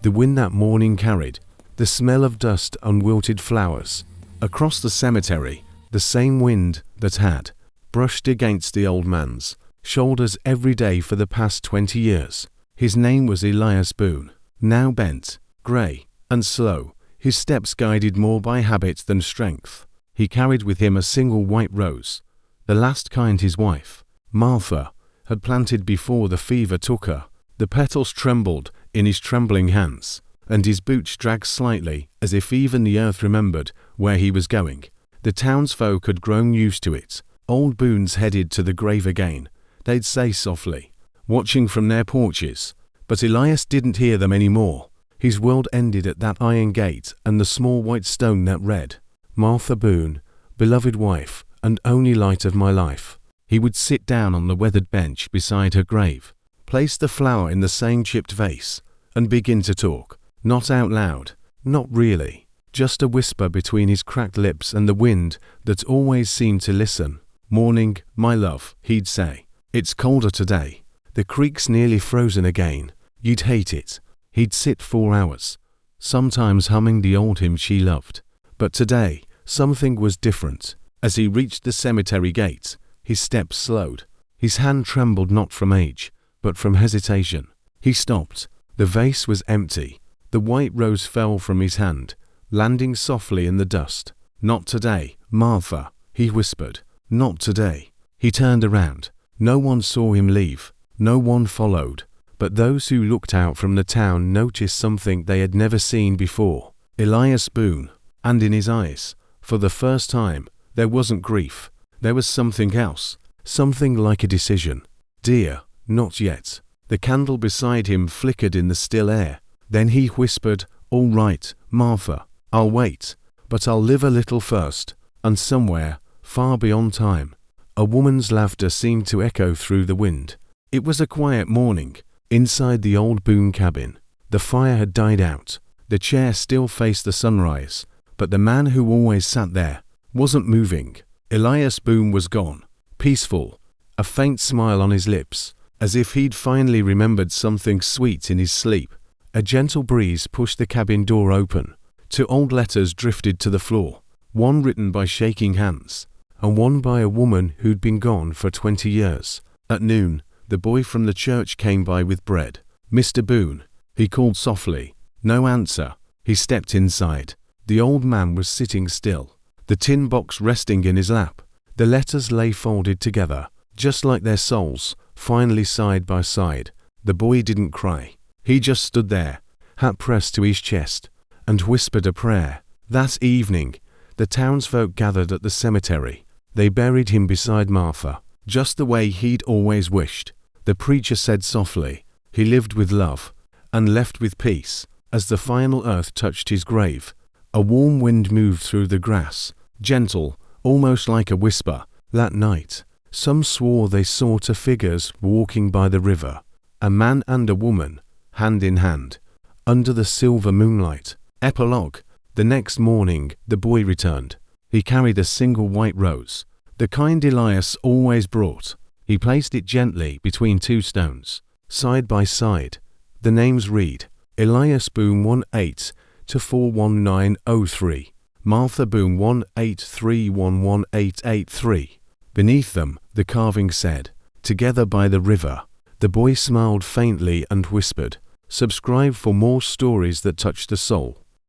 The wind that morning carried the smell of dust and wilted flowers. Across the cemetery, the same wind that had brushed against the old man's shoulders every day for the past 20 years. His name was Elias Boone. Now bent, grey, and slow, his steps guided more by habit than strength. He carried with him a single white rose, the last kind his wife, Martha, had planted before the fever took her. The petals trembled in his trembling hands, and his boots dragged slightly, as if even the earth remembered where he was going. The townsfolk had grown used to it. Old Boones headed to the grave again, they'd say softly, watching from their porches. But Elias didn't hear them anymore. His world ended at that iron gate and the small white stone that read, "Martha Boone, beloved wife, and only light of my life." He would sit down on the weathered bench beside her grave, place the flower in the same chipped vase, and begin to talk. Not out loud, not really, just a whisper between his cracked lips and the wind that always seemed to listen. "Morning, my love," he'd say. "It's colder today. The creek's nearly frozen again. You'd hate it." He'd sit 4 hours, sometimes humming the old hymn she loved. But today, something was different. As he reached the cemetery gate, his steps slowed. His hand trembled not from age, but from hesitation. He stopped. The vase was empty. The white rose fell from his hand, landing softly in the dust. "Not today, Martha," he whispered. "Not today." He turned around. No one saw him leave. No one followed. But those who looked out from the town noticed something they had never seen before. Elias Boone. And in his eyes, for the first time, there wasn't grief. There was something else. Something like a decision. "Dear, not yet." The candle beside him flickered in the still air. Then he whispered, "All right, Martha, I'll wait, but I'll live a little first." And somewhere, far beyond time, a woman's laughter seemed to echo through the wind. It was a quiet morning, inside the old Boone cabin. The fire had died out. The chair still faced the sunrise, but the man who always sat there wasn't moving. Elias Boone was gone, peaceful, a faint smile on his lips, as if he'd finally remembered something sweet in his sleep. A gentle breeze pushed the cabin door open. 2 old letters drifted to the floor, one written by shaking hands, and one by a woman who'd been gone for 20 years. At noon, the boy from the church came by with bread. "Mr. Boone," he called softly. No answer. He stepped inside. The old man was sitting still, the tin box resting in his lap. The letters lay folded together, just like their souls, finally side by side. The boy didn't cry. He just stood there, hat pressed to his chest, and whispered a prayer. That evening, the townsfolk gathered at the cemetery. They buried him beside Martha, just the way he'd always wished. The preacher said softly, "He lived with love, and left with peace." As the final earth touched his grave, a warm wind moved through the grass, gentle, almost like a whisper. That night, some swore they saw 2 figures walking by the river, a man and a woman, hand in hand, under the silver moonlight. Epilogue. The next morning, the boy returned. He carried a single white rose, the kind Elias always brought. He placed it gently between 2 stones, side by side. The names read, Elias Boone 18 to 41903, Martha Boone 183118883. Beneath them, the carving said, "Together by the river." The boy smiled faintly and whispered, "Subscribe for more stories that touch the soul."